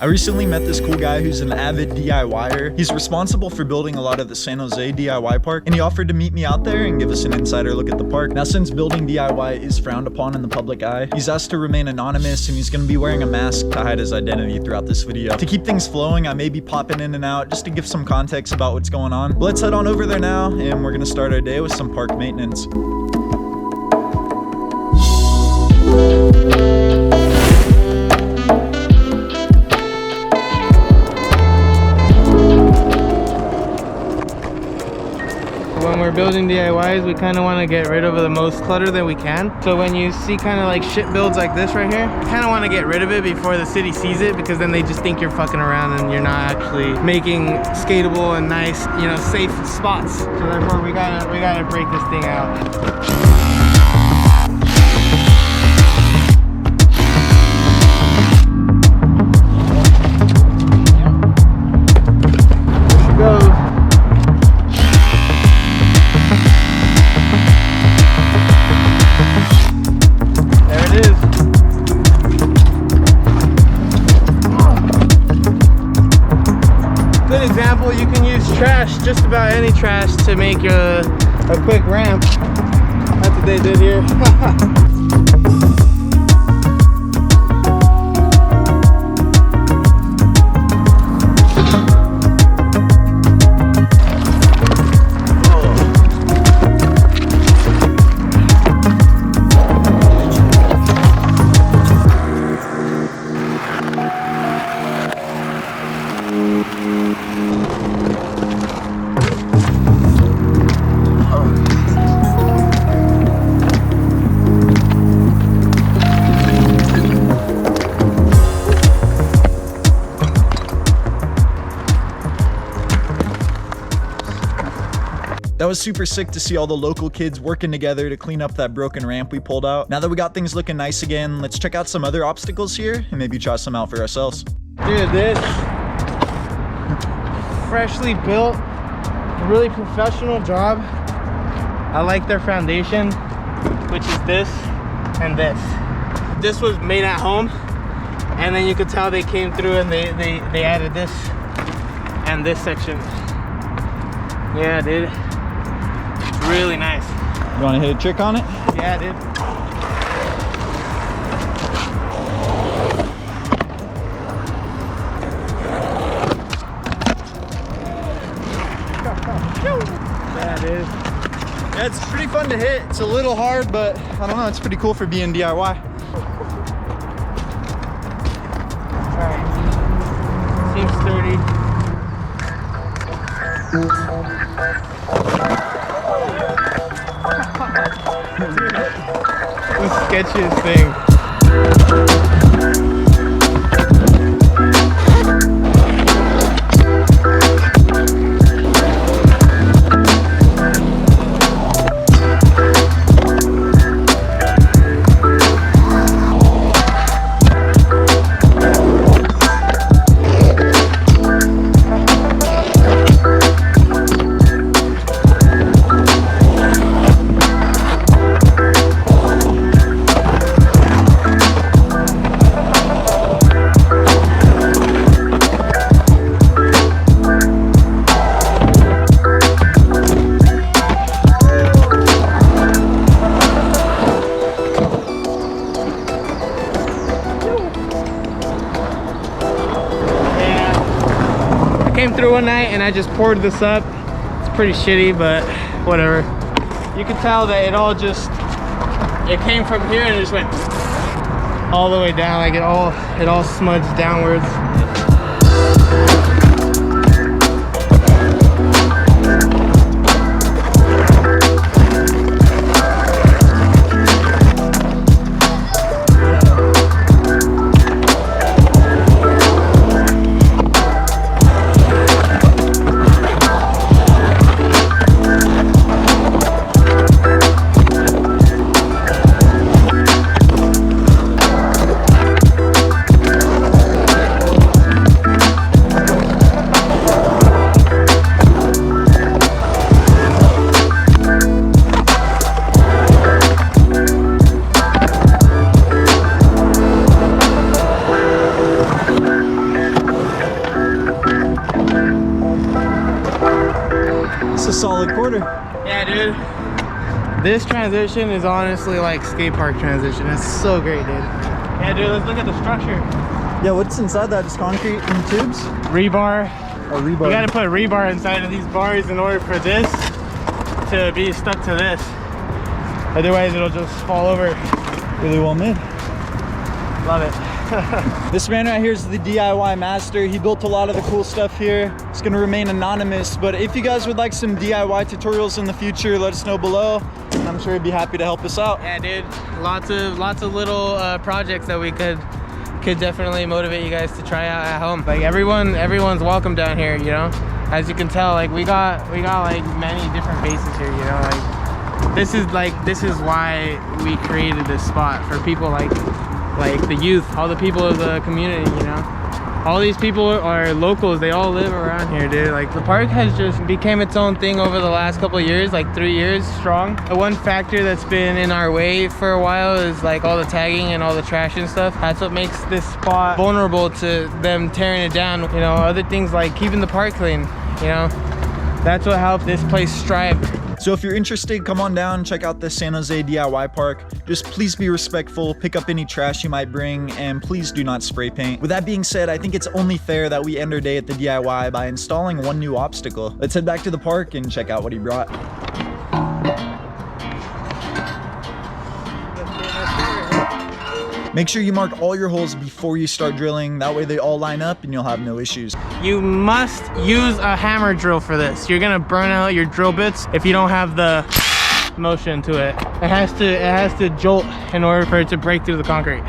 I recently met this cool guy who's an avid DIYer. He's responsible for building a lot of the San Jose DIY park, and he offered to meet me out there and give us an insider look at the park. Now, since building DIY is frowned upon in the public eye, he's asked to remain anonymous, and he's gonna be wearing a mask to hide his identity throughout this video. To keep things flowing, I may be popping in and out just to give some context about what's going on. But let's head on over there now, and we're gonna start our day with some park maintenance. When we're building DIYs, we kind of want to get rid of the most clutter that we can. So when you see kind of like shit builds like this right here, you kind of want to get rid of it before the city sees it, because then they just think you're fucking around and you're not actually making skatable and nice, you know, safe spots. So therefore we gotta break this thing out. Example, you can use trash, just about any trash, to make a quick ramp. That's what they did here. That was super sick to see all the local kids working together to clean up that broken ramp we pulled out. Now that we got things looking nice again, let's check out some other obstacles here and maybe try some out for ourselves. Dude, this freshly built, really professional job. I like their foundation, which is this and this. This was made at home, and then you could tell they came through and they added this and this section. Yeah, dude. Really nice. You want to hit a trick on it? Yeah, dude. Yeah, dude. Yeah, it's pretty fun to hit. It's a little hard, but I don't know, it's pretty cool for being DIY. Alright. Seems sturdy. The sketchiest thing. Came through one night and I just poured this up. It's pretty shitty, but whatever. You can tell that it came from here and it just went all the way down, like it all smudged downwards. shorter. Yeah, dude. This transition is honestly like skate park transition. It's so great, dude. Yeah, dude, let's look at the structure. Yeah, what's inside that? Just concrete and tubes? Rebar. Oh, rebar. You gotta put rebar inside of these bars in order for this to be stuck to this. Otherwise, it'll just fall over. Really well made. Love it. This man right here is the DIY master. He built a lot of the cool stuff here. It's gonna remain anonymous, but if you guys would like some DIY tutorials in the future, let us know below. And I'm sure he'd be happy to help us out. Yeah, dude. Lots of little projects that we could definitely motivate you guys to try out at home. Like everyone's welcome down here, you know. As you can tell, like we got like many different bases here, you know. Like this is why we created this spot for people like the youth, all the people of the community, you know. All these people are locals. They all live around here, dude. Like the park has just became its own thing over the last couple of years, like 3 years strong. The one factor that's been in our way for a while is like all the tagging and all the trash and stuff. That's what makes this spot vulnerable to them tearing it down. You know, other things like keeping the park clean, you know. That's what helped this place strive. So if you're interested, come on down, check out the San Jose DIY Park. Just please be respectful, pick up any trash you might bring, and please do not spray paint. With that being said, I think it's only fair that we end our day at the DIY by installing one new obstacle. Let's head back to the park and check out what he brought. Make sure you mark all your holes before you start drilling. That way they all line up and you'll have no issues. You must use a hammer drill for this. You're gonna burn out your drill bits if you don't have the motion to it. It has to jolt in order for it to break through the concrete.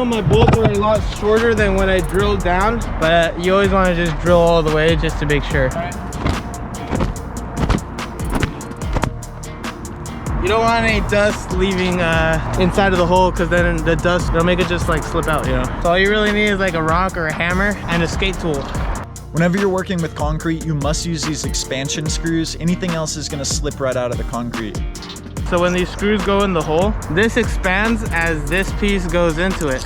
My bolts were a lot shorter than when I drilled down, but you always want to just drill all the way just to make sure. You don't want any dust leaving inside of the hole, because then the dust will make it just like slip out, you know. So all you really need is like a rock or a hammer and a skate tool. Whenever you're working with concrete, you must use these expansion screws. Anything else is going to slip right out of the concrete. So when these screws go in the hole, this expands as this piece goes into it.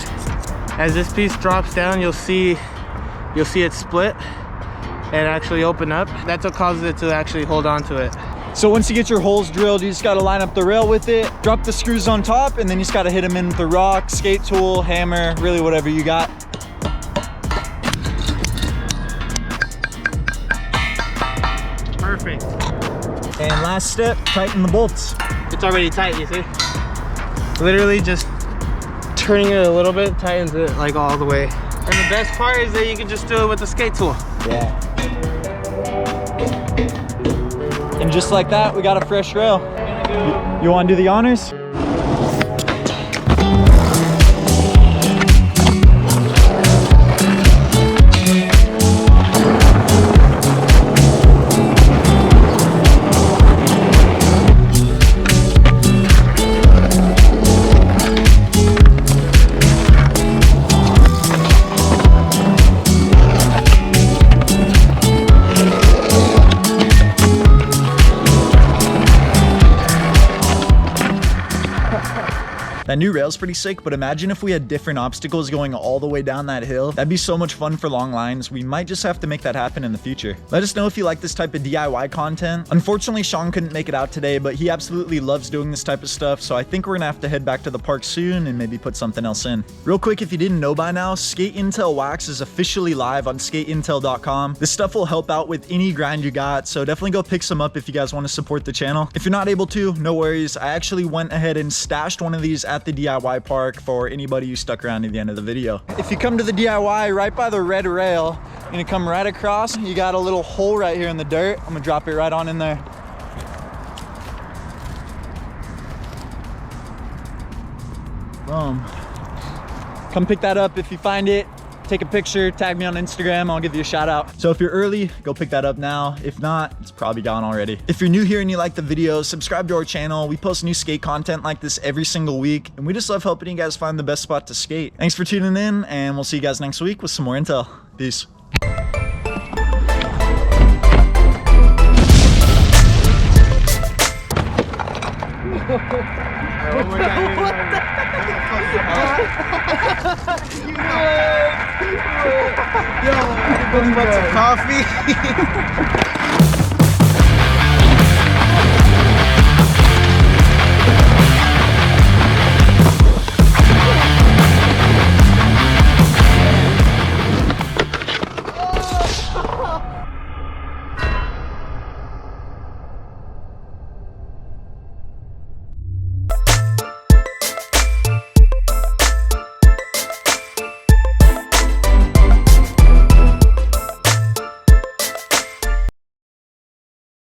As this piece drops down, you'll see it split and actually open up. That's what causes it to actually hold on to it. So once you get your holes drilled, you just got to line up the rail with it, drop the screws on top, and then you just got to hit them in with the rock, skate tool, hammer, really whatever you got. Perfect. And last step, tighten the bolts. It's already tight, you see? Literally just turning it a little bit tightens it like all the way. And the best part is that you can just do it with the skate tool. Yeah. And just like that, we got a fresh rail. You want to do the honors? That new rail's pretty sick, but imagine if we had different obstacles going all the way down that hill. That'd be so much fun for long lines. We might just have to make that happen in the future. Let us know if you like this type of DIY content. Unfortunately, Sean couldn't make it out today, but he absolutely loves doing this type of stuff, so I think we're gonna have to head back to the park soon and maybe put something else in. Real quick, if you didn't know by now, SkateIntel Wax is officially live on SkateIntel.com. This stuff will help out with any grind you got, so definitely go pick some up if you guys want to support the channel. If you're not able to, no worries. I actually went ahead and stashed one of these at the DIY park for anybody who stuck around to the end of the video. If you come to the DIY right by the red rail, you're gonna come right across. You got a little hole right here in the dirt. I'm gonna drop it right on in there. Boom. Come pick that up if you find it. take a picture, tag me on Instagram, I'll give you a shout out. So if you're early, go pick that up now. If not, it's probably gone already. If you're new here and you like the video, subscribe to our channel. We post new skate content like this every single week, and we just love helping you guys find the best spot to skate. Thanks for tuning in, and we'll see you guys next week with some more intel. Peace. Yo, everybody wants some coffee.